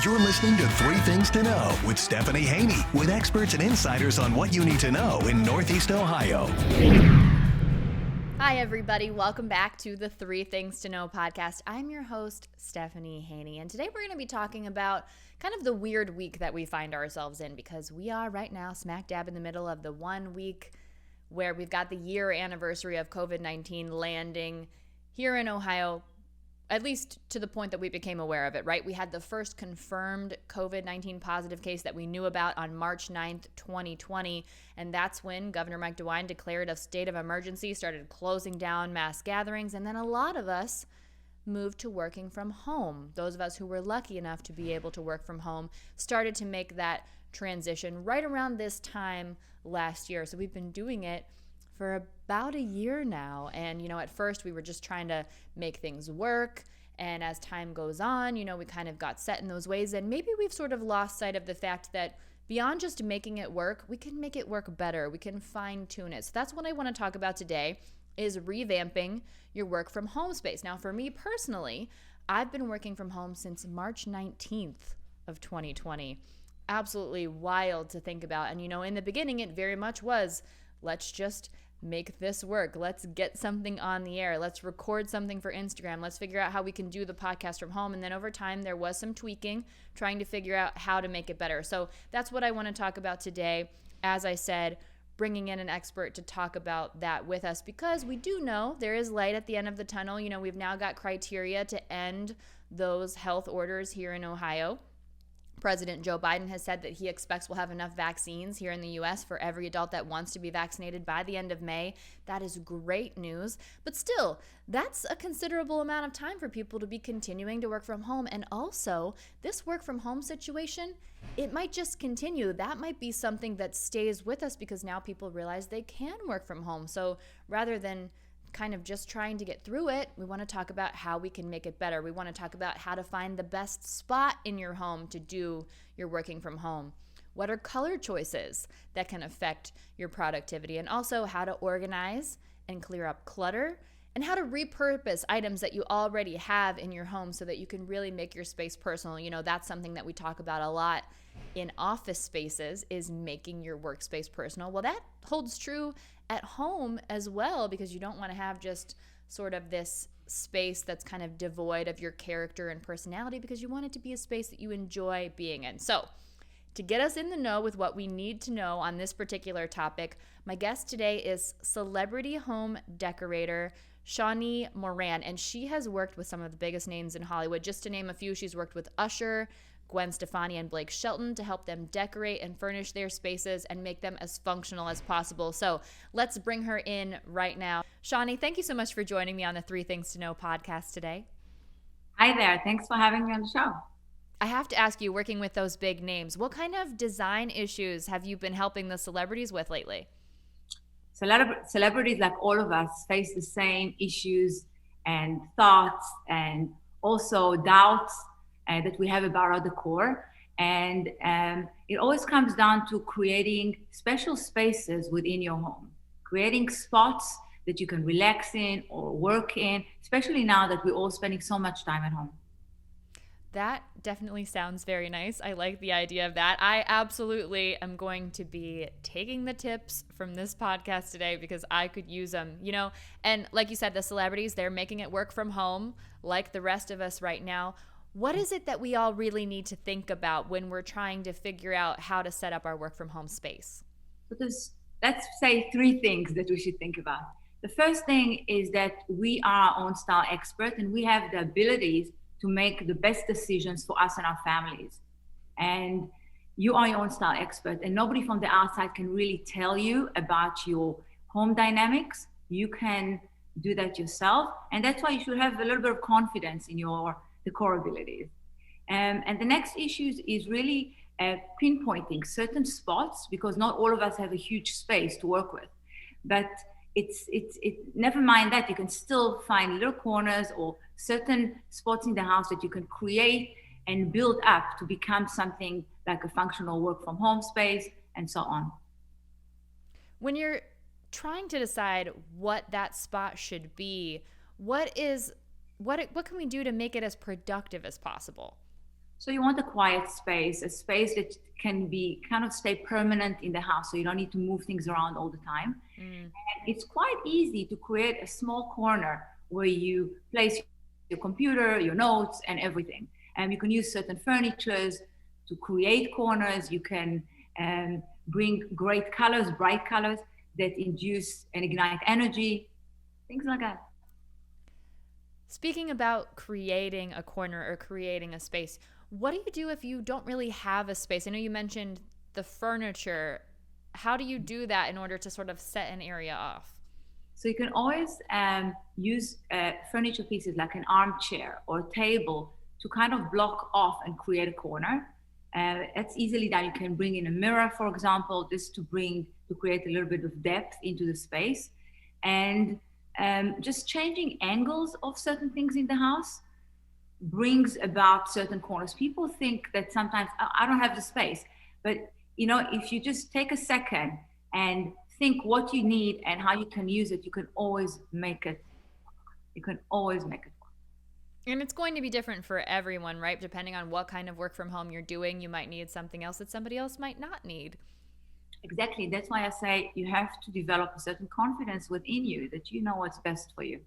You're listening to Three Things to Know with Stephanie Haney, with experts and insiders on what you need to know in Northeast Ohio. Hi, everybody. Welcome back to the Three Things to Know podcast. I'm your host, Stephanie Haney, and today we're going to be talking about kind of the weird week that we find ourselves in, because we are right now smack dab in the middle of the 1 week where we've got the year anniversary of COVID-19 landing here in Ohio, at least to the point that we became aware of it, right? We had the first confirmed COVID-19 positive case that we knew about on March 9th, 2020, and that's when Governor Mike DeWine declared a state of emergency, started closing down mass gatherings, and then a lot of us moved to working from home. Those of us who were lucky enough to be able to work from home started to make that transition right around this time last year. So we've been doing it for about a year now. And, at first we were just trying to make things work. And as time goes on, we kind of got set in those ways. And maybe we've sort of lost sight of the fact that beyond just making it work, we can make it work better. We can fine tune it. So that's what I want to talk about today, is revamping your work from home space. Now, for me personally, I've been working from home since March 19th of 2020. Absolutely wild to think about. And, in the beginning, it very much was, let's just make this work. Let's get something on the air. Let's record something for Instagram. Let's figure out how we can do the podcast from home. And then over time, there was some tweaking, trying to figure out how to make it better. So that's what I want to talk about today. As I said, bringing in an expert to talk about that with us, because we do know there is light at the end of the tunnel. We've now got criteria to end those health orders here in Ohio. President Joe Biden has said that he expects we'll have enough vaccines here in the U.S. for every adult that wants to be vaccinated by the end of May. That is great news. But still, that's a considerable amount of time for people to be continuing to work from home. And also, this work from home situation, it might just continue. That might be something that stays with us because now people realize they can work from home. So rather than kind of just trying to get through it, we want to talk about how we can make it better. We want to talk about how to find the best spot in your home to do your working from home. What are color choices that can affect your productivity? And also how to organize and clear up clutter, and how to repurpose items that you already have in your home so that you can really make your space personal. That's something that we talk about a lot in office spaces, is making your workspace personal. Well, that holds true at home as well, because you don't want to have just sort of this space that's kind of devoid of your character and personality, because you want it to be a space that you enjoy being in. So to get us in the know with what we need to know on this particular topic, my guest today is celebrity home decorator Shani Moran, and she has worked with some of the biggest names in Hollywood. Just to name a few, she's worked with Usher, Gwen, Stefani, and Blake Shelton to help them decorate and furnish their spaces and make them as functional as possible. So let's bring her in right now. Shawnee, thank you so much for joining me on the Three Things to Know podcast today. Hi there. Thanks for having me on the show. I have to ask you, working with those big names, what kind of design issues have you been helping the celebrities with lately? Celebrities, like all of us, face the same issues and thoughts and also doubts that we have about our decor. And it always comes down to creating special spaces within your home, creating spots that you can relax in or work in, especially now that we're all spending so much time at home. That definitely sounds very nice. I like the idea of that. I absolutely am going to be taking the tips from this podcast today because I could use them, And like you said, the celebrities, they're making it work from home like the rest of us right now. What is it that we all really need to think about when we're trying to figure out how to set up our work from home space? Because let's say three things that we should think about. The first thing is that we are our own style expert, and we have the abilities to make the best decisions for us and our families. And you are your own style expert, and nobody from the outside can really tell you about your home dynamics. You can do that yourself. And that's why you should have a little bit of confidence in your decor abilities. And the next issue is really pinpointing certain spots, because not all of us have a huge space to work with. But it's never mind that, you can still find little corners or certain spots in the house that you can create and build up to become something like a functional work from home space and so on. When you're trying to decide what that spot should be, what can we do to make it as productive as possible? So you want a quiet space, a space that can be kind of stay permanent in the house, so you don't need to move things around all the time. And it's quite easy to create a small corner where you place your computer, your notes, and everything. And you can use certain furnitures to create corners. You can bring great colors, bright colors that induce and ignite energy, things like that. Speaking about creating a corner or creating a space, what do you do if you don't really have a space? I know you mentioned the furniture. How do you do that in order to sort of set an area off? So you can always use furniture pieces like an armchair or a table to kind of block off and create a corner. That's easily done. You can bring in a mirror, for example, just to create a little bit of depth into the space. And just changing angles of certain things in the house brings about certain corners. People think that sometimes I don't have the space, but if you just take a second and think what you need and how you can use it, you can always make it. And it's going to be different for everyone, right? Depending on what kind of work from home you're doing, you might need something else that somebody else might not need. Exactly. That's why I say you have to develop a certain confidence within you that you know what's best for you.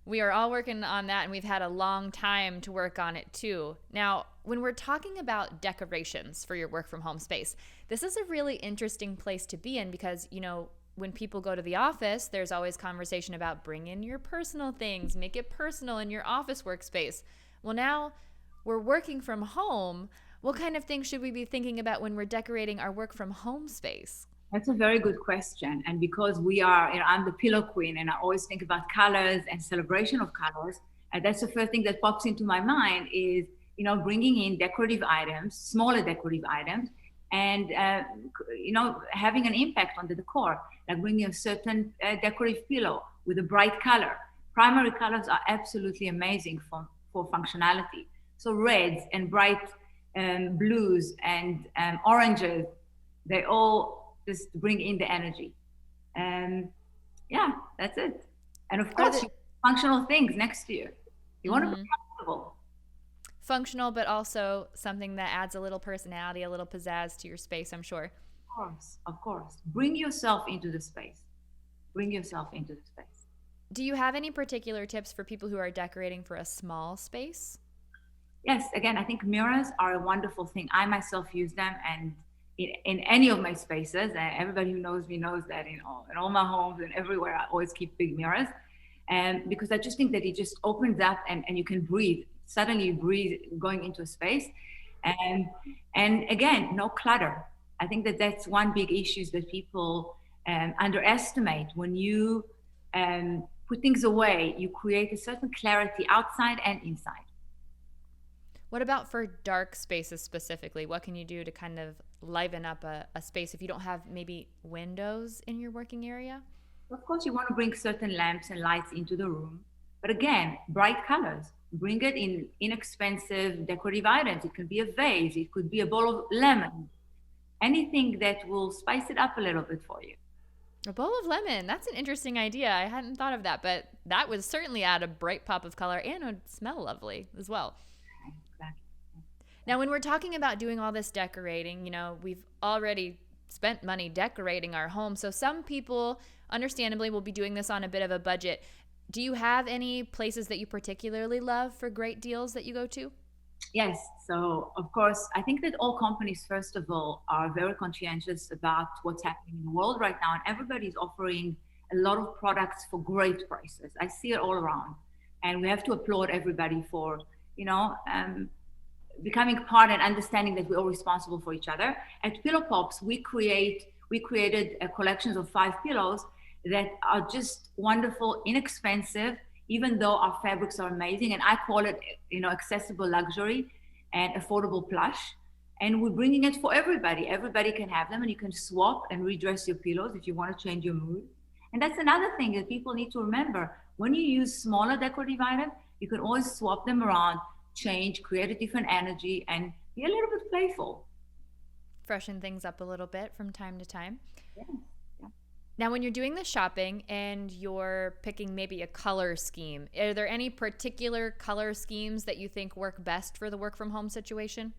We are all working on that, and we've had a long time to work on it too. Now, when we're talking about decorations for your work from home space, this is a really interesting place to be in because, when people go to the office, there's always conversation about bring in your personal things, make it personal in your office workspace. Well, now we're working from home. What kind of things should we be thinking about when we're decorating our work from home space? That's a very good question. And because I'm the pillow queen and I always think about colors and celebration of colors. And that's the first thing that pops into my mind is, bringing in decorative items, smaller decorative items, and, having an impact on the decor, like bringing a certain decorative pillow with a bright color. Primary colors are absolutely amazing for functionality. So reds and bright blues and oranges, they all just bring in the energy. That's it. And of course, functional things next to you. You want to be comfortable. Functional, but also something that adds a little personality, a little pizzazz to your space, I'm sure. Of course. Bring yourself into the space. Do you have any particular tips for people who are decorating for a small space? Yes, again, I think mirrors are a wonderful thing. I myself use them, and in any of my spaces, and everybody who knows me knows that in all my homes and everywhere, I always keep big mirrors. And because I just think that it just opens up and you can breathe. Suddenly you breathe going into a space. And again, no clutter. I think that that's one big issue that people underestimate. When you put things away, you create a certain clarity outside and inside. What about for dark spaces specifically? What can you do to kind of liven up a space if you don't have maybe windows in your working area? Of course, you want to bring certain lamps and lights into the room. But again, bright colors. Bring it in inexpensive decorative items. It could be a vase. It could be a bowl of lemon. Anything that will spice it up a little bit for you. A bowl of lemon. That's an interesting idea. I hadn't thought of that, but that would certainly add a bright pop of color and would smell lovely as well. Exactly. Now, when we're talking about doing all this decorating, we've already spent money decorating our home. So some people, understandably, will be doing this on a bit of a budget. Do you have any places that you particularly love for great deals that you go to? Yes. So, of course, I think that all companies, first of all, are very conscientious about what's happening in the world right now. And everybody's offering a lot of products for great prices. I see it all around. And we have to applaud everybody for, becoming part and understanding that we're all responsible for each other. At Pillow Pops, we created a collections of 5 pillows that are just wonderful, inexpensive, even though our fabrics are amazing. And I call it, accessible luxury and affordable plush. And we're bringing it for everybody. Everybody can have them, and you can swap and redress your pillows if you want to change your mood. And that's another thing that people need to remember. When you use smaller decorative items, you can always swap them around, change, create a different energy, and be a little bit playful. Freshen things up a little bit from time to time. Yeah. Now, when you're doing the shopping and you're picking maybe a color scheme, are there any particular color schemes that you think work best for the work from home situation?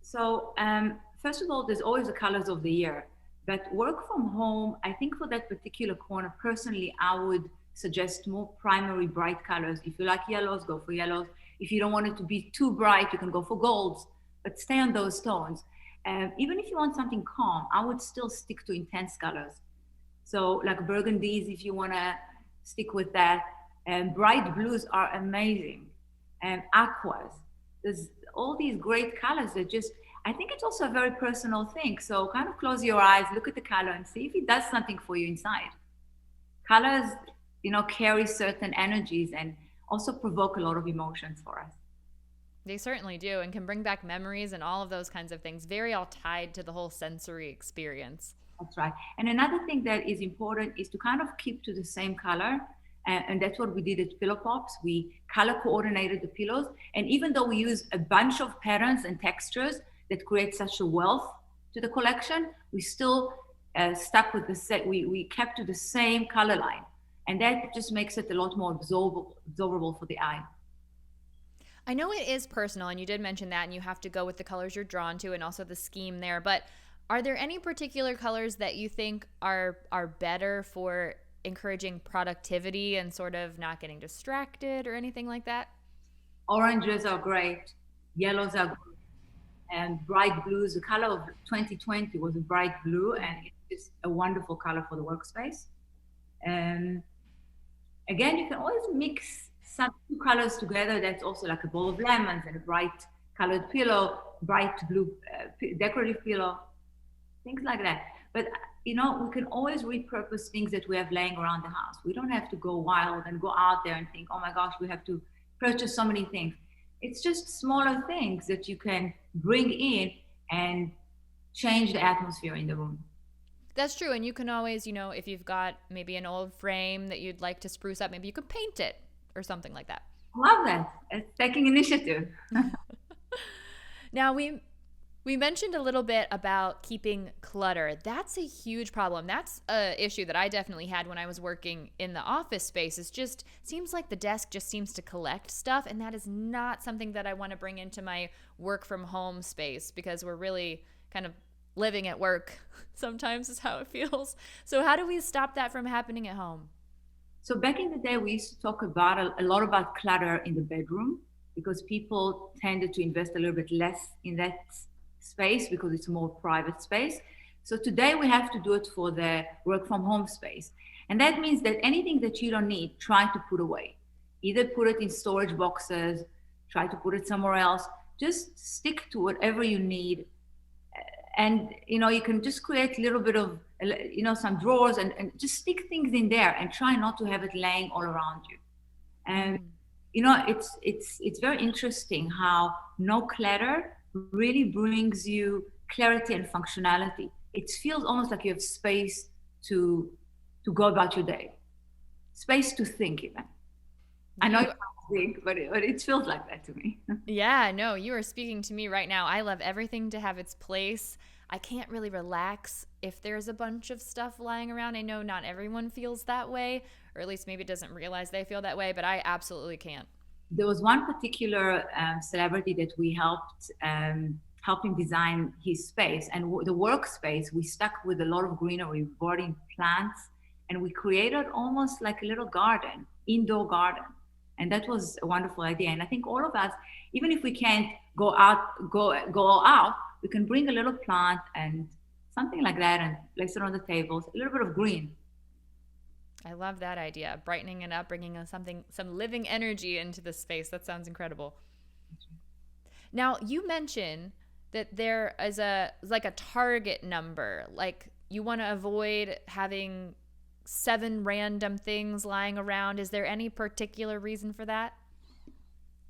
So, first of all, there's always the colors of the year. But work from home, I think for that particular corner, personally, I would suggest more primary bright colors. If you like yellows, go for yellows. If you don't want it to be too bright, you can go for golds, but stay on those tones. Even if you want something calm, I would still stick to intense colors. So like burgundies, if you want to stick with that. And bright blues are amazing. And aquas. There's all these great colors that just, I think it's also a very personal thing. So kind of close your eyes, look at the color and see if it does something for you inside. Colors, carry certain energies and also provoke a lot of emotions for us. They certainly do, and can bring back memories and all of those kinds of things, very all tied to the whole sensory experience. That's right. And another thing that is important is to kind of keep to the same color. And that's what we did at Pillow Pops. We color coordinated the pillows. And even though we use a bunch of patterns and textures that create such a wealth to the collection, we still stuck with the set. We kept to the same color line. And that just makes it a lot more absorbable for the eye. I know it is personal, and you did mention that, and you have to go with the colors you're drawn to and also the scheme there. But are there any particular colors that you think are better for encouraging productivity and sort of not getting distracted or anything like that? Oranges are great. Yellows are good. And bright blues. The color of 2020 was a bright blue, and it's just a wonderful color for the workspace. And again, you can always mix some two colors together. That's also like a bowl of lemons and a bright colored pillow, bright blue decorative pillow, things like that. But we can always repurpose things that we have laying around the house. We don't have to go wild and go out there and think, oh my gosh, we have to purchase so many things. It's just smaller things that you can bring in and change the atmosphere in the room. That's true. And you can always, if you've got maybe an old frame that you'd like to spruce up, maybe you could paint it or something like that. Love that. It's taking initiative. Now, we mentioned a little bit about keeping clutter. That's a huge problem. That's an issue that I definitely had when I was working in the office space. It just seems like the desk just seems to collect stuff, and that is not something that I want to bring into my work from home space, because we're really kind of living at work sometimes is how it feels. So how do we stop that from happening at home? So back in the day, we used to talk about a lot about clutter in the bedroom, because people tended to invest a little bit less in that space because it's a more private space. So today we have to do it for the work from home space. And that means that anything that you don't need, try to put away. Either put it in storage boxes, try to put it somewhere else. Just stick to whatever you need. And, you can just create a little bit of, some drawers and just stick things in there and try not to have it laying all around you. And, it's very interesting how no clutter really brings you clarity and functionality. It feels almost like you have space to go about your day, space to think even. I know you can't think, but it feels like that to me. Yeah, no, you are speaking to me right now. I love everything to have its place. I can't really relax if there's a bunch of stuff lying around. I know not everyone feels that way, or at least maybe doesn't realize they feel that way, but I absolutely can't. There was one particular celebrity that we helped him design his space, and the workspace, we stuck with a lot of greenery. We brought in plants, and we created almost like a little garden, indoor garden. And that was a wonderful idea. And I think all of us, even if we can't go all out, we can bring a little plant and something like that and place it on the tables, a little bit of green. I love that idea. Brightening it up, bringing some living energy into the space. That sounds incredible. Now, you mentioned that there is a target number. Like, you want to avoid having 7 random things lying around. Is there any particular reason for that?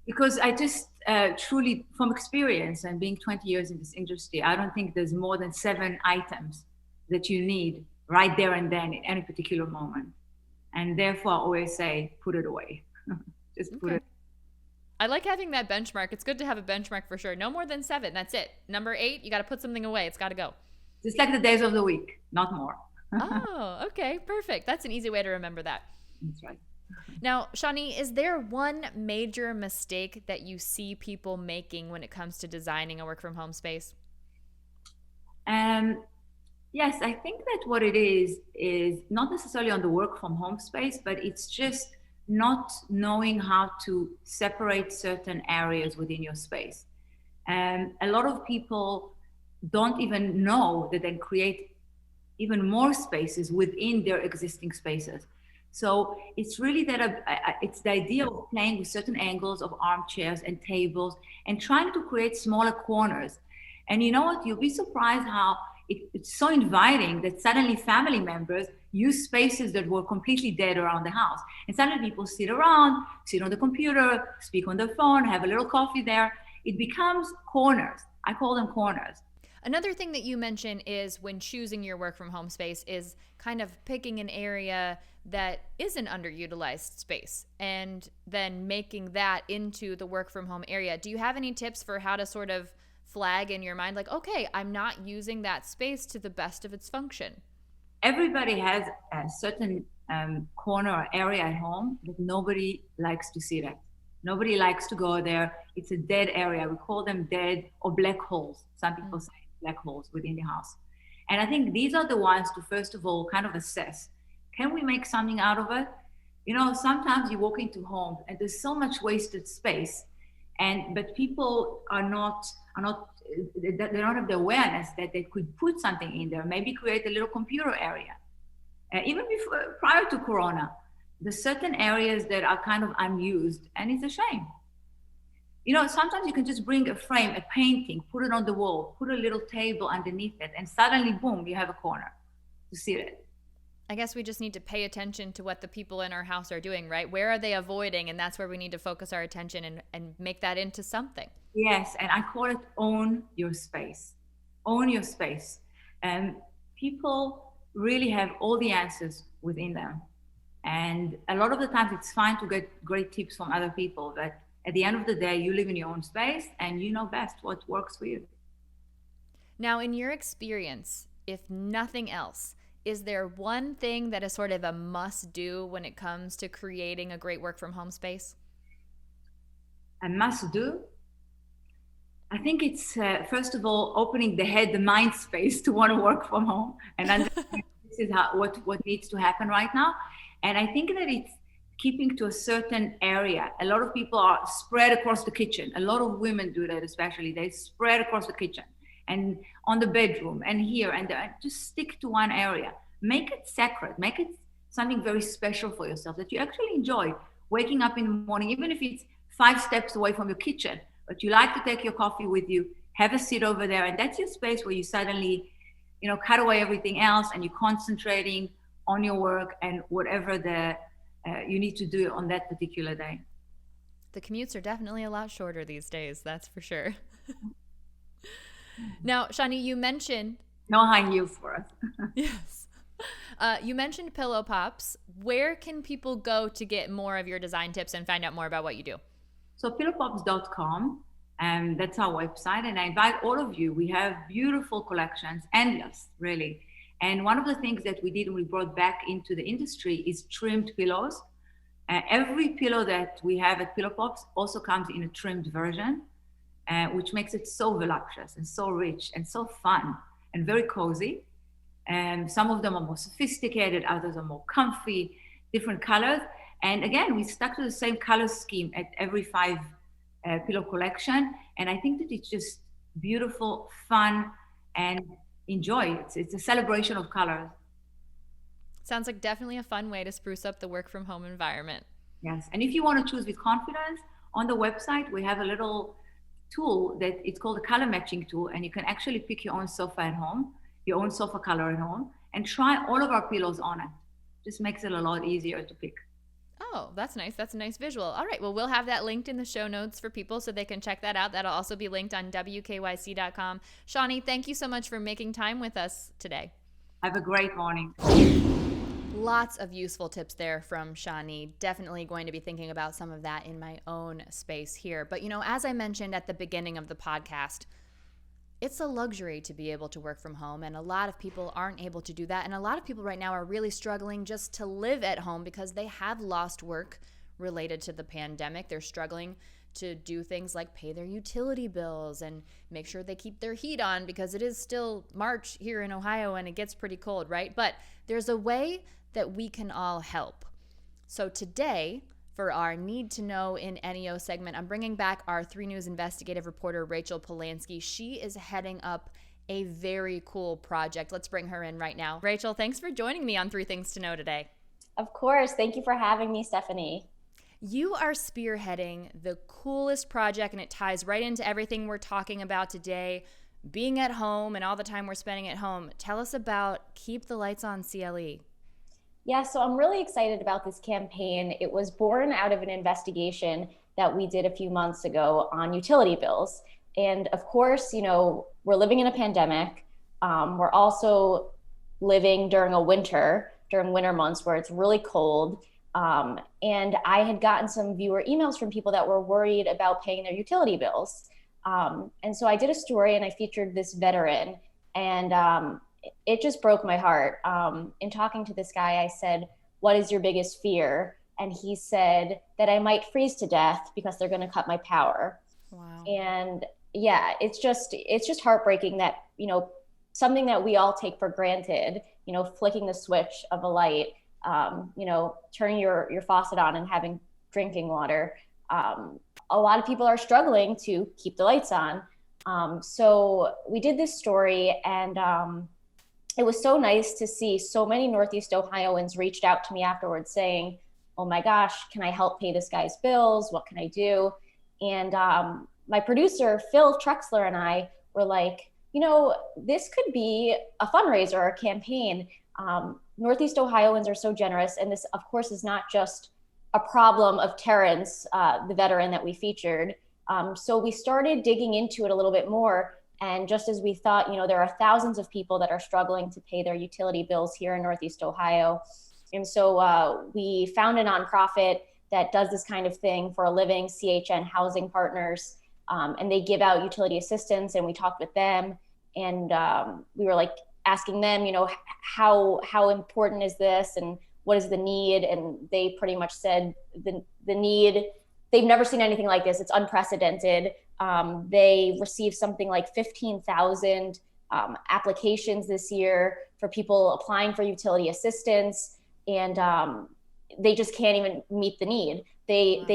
Because I just truly, from experience and being 20 years in this industry, I don't think there's more than 7 items that you need right there and then in any particular moment. And therefore, I always say, put it away. Just put it. I like having that benchmark. It's good to have a benchmark for sure. No more than 7. That's it. Number 8, you got to put something away. It's got to go. Just like the days of the week, not more. Oh, okay, perfect. That's an easy way to remember that. That's right. Now, Shawnee, is there one major mistake that you see people making when it comes to designing a work from home space? Yes, I think that what it is not necessarily on the work from home space, but it's just not knowing how to separate certain areas within your space. And a lot of people don't even know that they create even more spaces within their existing spaces. So it's really that it's the idea of playing with certain angles of armchairs and tables and trying to create smaller corners. And you know what? You'll be surprised how it's so inviting that suddenly family members use spaces that were completely dead around the house. And suddenly people sit around, sit on the computer, speak on the phone, have a little coffee there. It becomes corners. I call them corners. Another thing that you mention is when choosing your work from home space is kind of picking an area that is an underutilized space and then making that into the work from home area. Do you have any tips for how to sort of flag in your mind, like, okay, I'm not using that space to the best of its function? Everybody has a certain corner or area at home that nobody likes to sit at. Nobody likes to go there. It's a dead area. We call them dead or black holes. Some people say black holes within the house. And I think these are the ones to, first of all, kind of assess. Can we make something out of it? You know, sometimes you walk into homes and there's so much wasted space, but people they don't have the awareness that they could put something in there, maybe create a little computer area. Even prior to Corona, there's certain areas that are kind of unused, and it's a shame. You know, sometimes you can just bring a frame, a painting, put it on the wall, put a little table underneath it, and suddenly, boom, you have a corner to sit it. I guess we just need to pay attention to what the people in our house are doing, right? Where are they avoiding? And that's where we need to focus our attention and make that into something. Yes, and I call it own your space. Own your space. And people really have all the answers within them. And a lot of the times it's fine to get great tips from other people, but at the end of the day, you live in your own space and you know best what works for you. Now, in your experience, if nothing else, is there one thing that is sort of a must do when it comes to creating a great work from home space? A must do? I think it's, first of all, opening the mind space to want to work from home and understand this is what needs to happen right now. And I think that it's keeping to a certain area. A lot of people are spread across the kitchen. A lot of women do that, especially. They spread across the kitchen and on the bedroom and here and there. Just stick to one area. Make it sacred. Make it something very special for yourself that you actually enjoy. Waking up in the morning, even if it's 5 steps away from your kitchen, but you like to take your coffee with you, have a seat over there, and that's your space where you suddenly, you know, cut away everything else and you're concentrating on your work and whatever you need to do on that particular day. The commutes are definitely a lot shorter these days, that's for sure. Now, Shani, you mentioned... No high heels for us. Yes. You mentioned pillow pops. Where can people go to get more of your design tips and find out more about what you do? So pillowpops.com, and that's our website. And I invite all of you. We have beautiful collections, endless, really. And one of the things that we did and we brought back into the industry is trimmed pillows. Every pillow that we have at Pillow Pops also comes in a trimmed version, which makes it so voluptuous and so rich and so fun and very cozy. And some of them are more sophisticated, others are more comfy, different colors. And again, we stuck to the same color scheme at every 5 pillow collection. And I think that it's just beautiful, fun, and enjoy. It's a celebration of colors. Sounds like definitely a fun way to spruce up the work from home environment. Yes. And if you want to choose with confidence, on the website, we have a little tool that it's called a color matching tool. And you can actually pick your own sofa at home, your own sofa color at home, and try all of our pillows on it. Just makes it a lot easier to pick. Oh, that's nice. That's a nice visual. All right. Well, we'll have that linked in the show notes for people so they can check that out. That'll also be linked on WKYC.com. Shawnee, thank you so much for making time with us today. Have a great morning. Lots of useful tips there from Shawnee. Definitely going to be thinking about some of that in my own space here. But, you know, as I mentioned at the beginning of the podcast, it's a luxury to be able to work from home, and a lot of people aren't able to do that. And a lot of people right now are really struggling just to live at home because they have lost work related to the pandemic. They're struggling to do things like pay their utility bills and make sure they keep their heat on because it is still March here in Ohio and it gets pretty cold, right? But there's a way that we can all help. So today, for our Need to Know in NEO segment, I'm bringing back our 3 News investigative reporter, Rachel Polansky. She is heading up a very cool project. Let's bring her in right now. Rachel, thanks for joining me on 3 Things to Know today. Of course. Thank you for having me, Stephanie. You are spearheading the coolest project, and it ties right into everything we're talking about today, being at home and all the time we're spending at home. Tell us about Keep the Lights On CLE. Yeah, so I'm really excited about this campaign. It was born out of an investigation that we did a few months ago on utility bills. And of course, we're living in a pandemic. We're also living during winter months where it's really cold. And I had gotten some viewer emails from people that were worried about paying their utility bills. And so I did a story and I featured this veteran, and it just broke my heart. In talking to this guy, I said, "What is your biggest fear?" And he said that I might freeze to death because they're going to cut my power. Wow. And yeah, it's just heartbreaking that, something that we all take for granted, flicking the switch of a light, turning your faucet on and having drinking water. A lot of people are struggling to keep the lights on. So we did this story, and it was so nice to see so many Northeast Ohioans reached out to me afterwards saying, "Oh my gosh, can I help pay this guy's bills? What can I do?" And my producer, Phil Trexler, and I were like, this could be a fundraiser or a campaign. Northeast Ohioans are so generous. And this, of course, is not just a problem of Terrence, the veteran that we featured. So we started digging into it a little bit more. And just as we thought, there are thousands of people that are struggling to pay their utility bills here in Northeast Ohio. And so we found a nonprofit that does this kind of thing for a living, CHN Housing Partners. And they give out utility assistance, and we talked with them. And we were like asking them, how important is this and what is the need? And they pretty much said the need, they've never seen anything like this. It's unprecedented. They received something like 15,000 applications this year for people applying for utility assistance. And they just can't even meet the need. They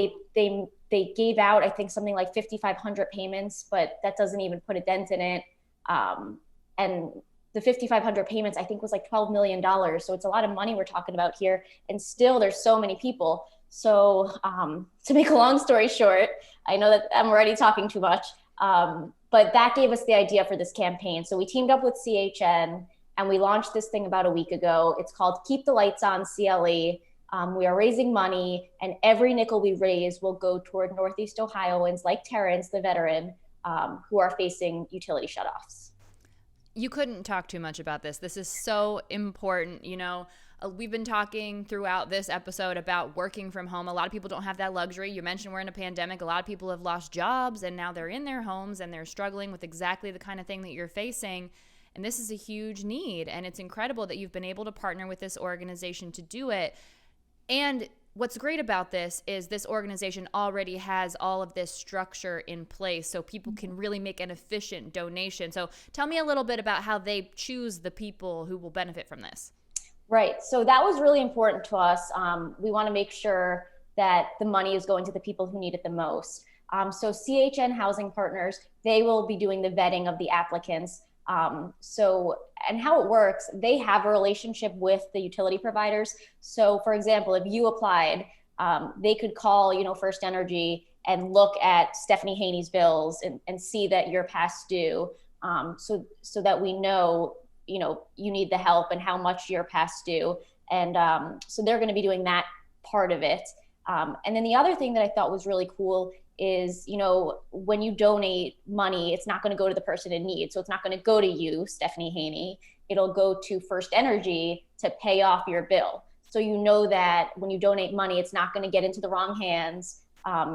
gave out, I think, something like 5,500 payments, but that doesn't even put a dent in it. And the 5,500 payments, I think, was like $12 million. So it's a lot of money we're talking about here. And still there's so many people. So to make a long story short, I know that I'm already talking too much, but that gave us the idea for this campaign. So we teamed up with CHN and we launched this thing about a week ago. It's called Keep the Lights On CLE. We are raising money, and every nickel we raise will go toward Northeast Ohioans like Terrence, the veteran, who are facing utility shutoffs. You couldn't talk too much about this. This is so important. We've been talking throughout this episode about working from home. A lot of people don't have that luxury. You mentioned we're in a pandemic. A lot of people have lost jobs, and now they're in their homes and they're struggling with exactly the kind of thing that you're facing. And this is a huge need. And it's incredible that you've been able to partner with this organization to do it. And what's great about this is this organization already has all of this structure in place so people can really make an efficient donation. So tell me a little bit about how they choose the people who will benefit from this. Right. So that was really important to us. We want to make sure that the money is going to the people who need it the most. So CHN Housing Partners, they will be doing the vetting of the applicants. And how it works, they have a relationship with the utility providers. So for example, if you applied, they could call, First Energy and look at Stephanie Haney's bills and see that you're past due. So that we know, you need the help and how much you're past due. And so they're going to be doing that part of it. And then the other thing that I thought was really cool is, when you donate money, it's not going to go to the person in need. So it's not going to go to you, Stephanie Haney. It'll go to First Energy to pay off your bill. So that when you donate money, it's not going to get into the wrong hands.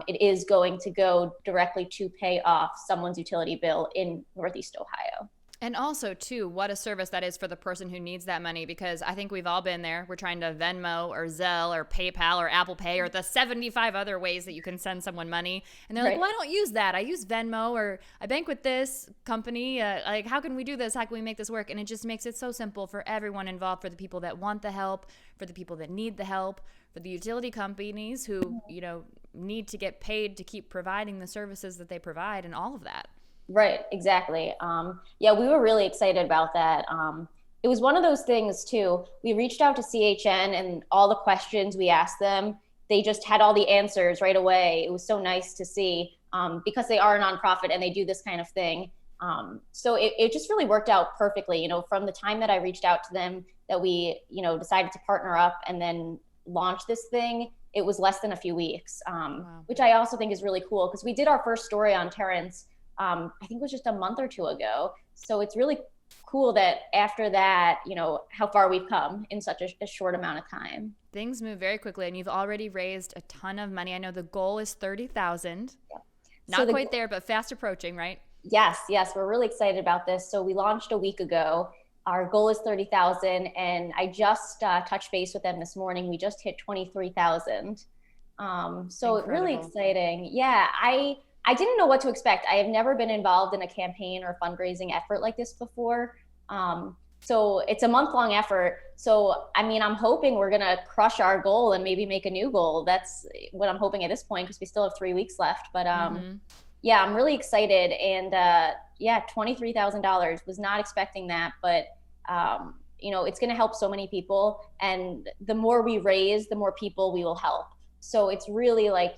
it is going to go directly to pay off someone's utility bill in Northeast Ohio. And also, too, what a service that is for the person who needs that money, because I think we've all been there. We're trying to Venmo or Zelle or PayPal or Apple Pay or the 75 other ways that you can send someone money. And they're like, well, I don't use that. I use Venmo, or I bank with this company. Like, how can we do this? How can we make this work? And it just makes it so simple for everyone involved, for the people that want the help, for the people that need the help, for the utility companies who, need to get paid to keep providing the services that they provide, and all of that. Right, exactly. We were really excited about that. It was one of those things too. We reached out to CHN, and all the questions we asked them, they just had all the answers right away. It was so nice to see, because they are a nonprofit and they do this kind of thing. So it just really worked out perfectly. From the time that I reached out to them, that we, decided to partner up and then launch this thing, it was less than a few weeks, wow. Which I also think is really cool, because we did our first story on Terrence, I think it was just a month or two ago. So it's really cool that after that, how far we've come in such a short amount of time. Things move very quickly, and you've already raised a ton of money. I know the goal is $30,000. Yep. Not quite there, but fast approaching, right? Yes. We're really excited about this. So we launched a week ago. Our goal is 30,000, and I just touched base with them this morning. We just hit 23,000. So really exciting. Yeah, I didn't know what to expect. I have never been involved in a campaign or fundraising effort like this before. So it's a month-long effort. So, I'm hoping we're going to crush our goal and maybe make a new goal. That's what I'm hoping at this point, because we still have 3 weeks left. But I'm really excited. And $23,000, was not expecting that. But, it's going to help so many people. And the more we raise, the more people we will help. So it's really like,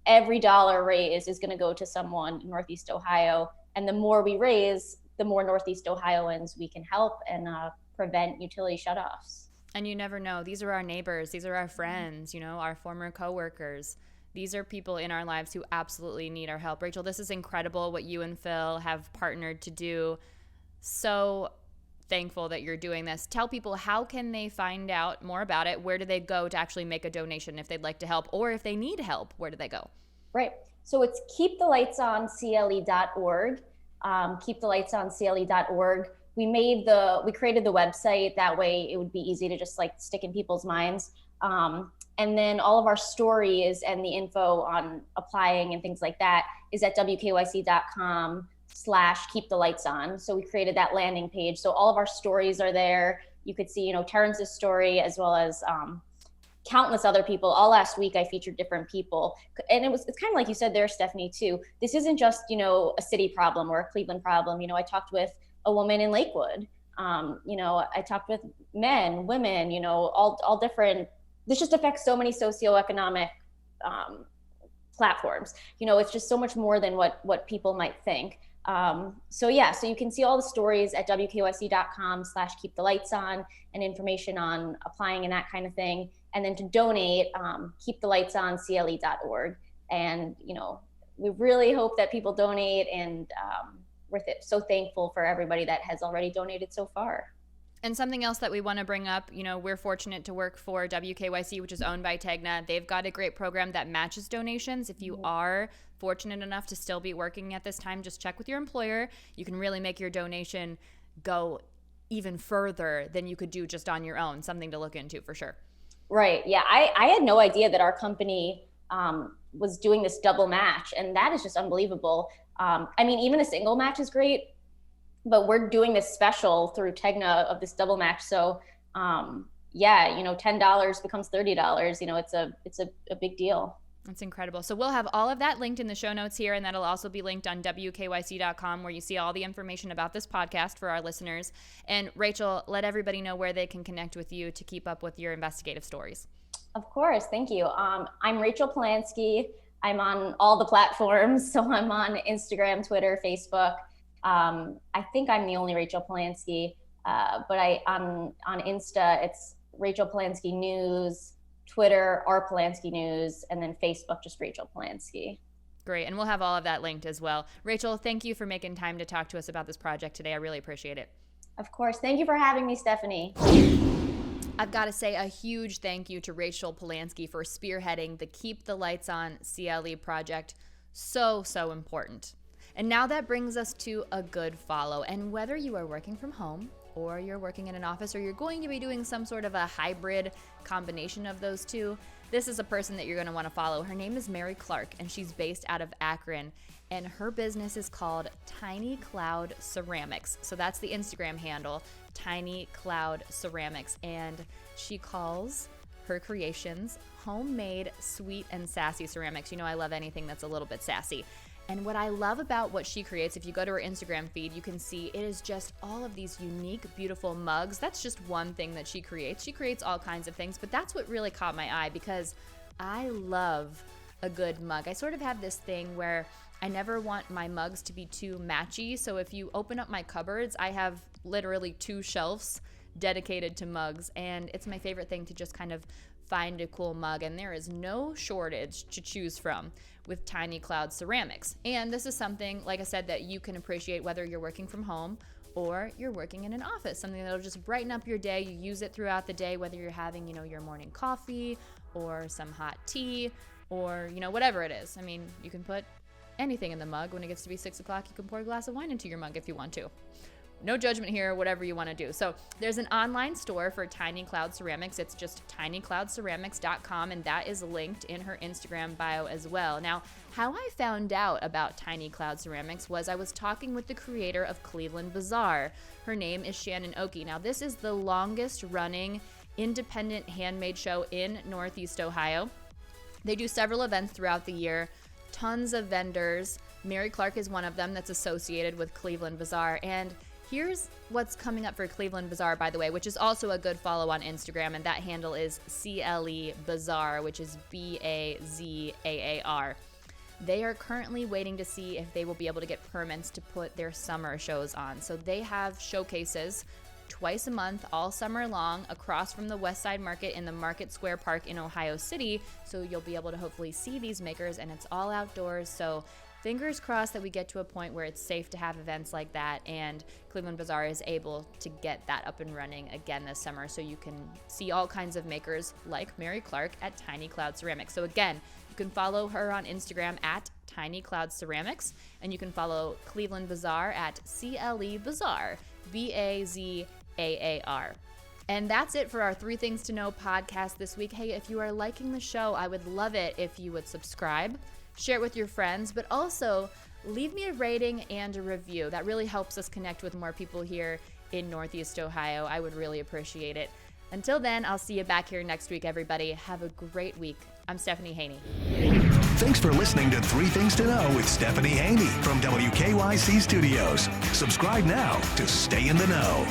every dollar raised is going to go to someone in Northeast Ohio. And the more we raise, the more Northeast Ohioans we can help and prevent utility shutoffs. And you never know. These are our neighbors. These are our friends, our former coworkers. These are people in our lives who absolutely need our help. Rachel, this is incredible what you and Phil have partnered to do. So thankful that you're doing this. Tell people, how can they find out more about it? Where do they go to actually make a donation if they'd like to help, or if they need help, where do they go? Right. So it's keepthelightsoncle.org. Keepthelightsoncle.org. We created the website. That way it would be easy to just stick in people's minds. And then all of our stories and the info on applying and things like that is at wkyc.com/keepthelightson. So we created that landing page. So all of our stories are there. You could see, Terrence's story, as well as countless other people. All last week I featured different people. And it's kind of like you said there, Stephanie, too. This isn't just, a city problem or a Cleveland problem. I talked with a woman in Lakewood. I talked with men, women, all different. This just affects so many socioeconomic platforms. It's just so much more than what people might think. So you can see all the stories at wkyc.com/keepthelightson and information on applying and that kind of thing. And then to donate, keepthelightsoncle.org. And, we really hope that people donate, and we're so thankful for everybody that has already donated so far. And something else that we want to bring up, we're fortunate to work for WKYC, which is owned by Tegna. They've got a great program that matches donations. If you are fortunate enough to still be working at this time, just check with your employer. You can really make your donation go even further than you could do just on your own. Something to look into for sure. Right. Yeah. I had no idea that our company was doing this double match, and that is just unbelievable. Even a single match is great, but we're doing this special through Tegna of this double match. So, $10 becomes $30. It's a big deal. That's incredible. So we'll have all of that linked in the show notes here, and that'll also be linked on wkyc.com, where you see all the information about this podcast for our listeners. And Rachel, let everybody know where they can connect with you to keep up with your investigative stories. Of course. Thank you. I'm Rachel Polansky. I'm on all the platforms. So I'm on Instagram, Twitter, Facebook. I think I'm the only Rachel Polansky, but on Insta, it's Rachel Polansky News, Twitter, R Polansky News, and then Facebook, just Rachel Polansky. Great. And we'll have all of that linked as well. Rachel, thank you for making time to talk to us about this project today. I really appreciate it. Of course. Thank you for having me, Stephanie. I've got to say a huge thank you to Rachel Polansky for spearheading the Keep the Lights On CLE project. So important. And now that brings us to a good follow. And whether you are working from home or you're working in an office or you're going to be doing some sort of a hybrid combination of those two, this is a person that you're going to want to follow. Her name is Mary Clark, and she's based out of Akron. And her business is called Tiny Cloud Ceramics. So that's the Instagram handle, Tiny Cloud Ceramics. And she calls her creations homemade, sweet, and sassy ceramics. You know, I love anything that's a little bit sassy. And what I love about what she creates, if you go to her Instagram feed, you can see it is just all of these unique, beautiful mugs. That's just one thing that she creates. She creates all kinds of things, but that's what really caught my eye because I love a good mug. I sort of have this thing where I never want my mugs to be too matchy. So if you open up my cupboards, I have literally 2 shelves dedicated to mugs, and it's my favorite thing to just kind of find a cool mug, and there is no shortage to choose from with Tiny Cloud Ceramics. And this is something, like I said, that you can appreciate whether you're working from home or you're working in an office, something that'll just brighten up your day. You use it throughout the day, whether you're having, your morning coffee or some hot tea or, whatever it is. I mean, you can put anything in the mug. When it gets to be 6 o'clock, you can pour a glass of wine into your mug if you want to. No judgment here, whatever you want to do. So there's an online store for Tiny Cloud Ceramics. It's just tinycloudceramics.com, and that is linked in her Instagram bio as well. Now, how I found out about Tiny Cloud Ceramics was I was talking with the creator of Cleveland Bazaar. Her name is Shannon Oki. Now, this is the longest running independent handmade show in Northeast Ohio. They do several events throughout the year, tons of vendors. Mary Clark is one of them that's associated with Cleveland Bazaar. And here's what's coming up for Cleveland Bazaar, by the way, which is also a good follow on Instagram, and that handle is CLE Bazaar, which is BAZAAR. They are currently waiting to see if they will be able to get permits to put their summer shows on. So they have showcases twice a month, all summer long, across from the West Side Market in the Market Square Park in Ohio City. So you'll be able to hopefully see these makers, and it's all outdoors. So fingers crossed that we get to a point where it's safe to have events like that, and Cleveland Bazaar is able to get that up and running again this summer, so you can see all kinds of makers like Mary Clark at Tiny Cloud Ceramics. So again, you can follow her on Instagram at Tiny Cloud Ceramics, and you can follow Cleveland Bazaar at CLE Bazaar, BAZAAR. And that's it for our 3 Things to Know podcast this week. Hey, if you are liking the show, I would love it if you would subscribe, share it with your friends, but also leave me a rating and a review. That really helps us connect with more people here in Northeast Ohio. I would really appreciate it. Until then, I'll see you back here next week, everybody. Have a great week. I'm Stephanie Haney. Thanks for listening to 3 Things to Know with Stephanie Haney from WKYC Studios. Subscribe now to stay in the know.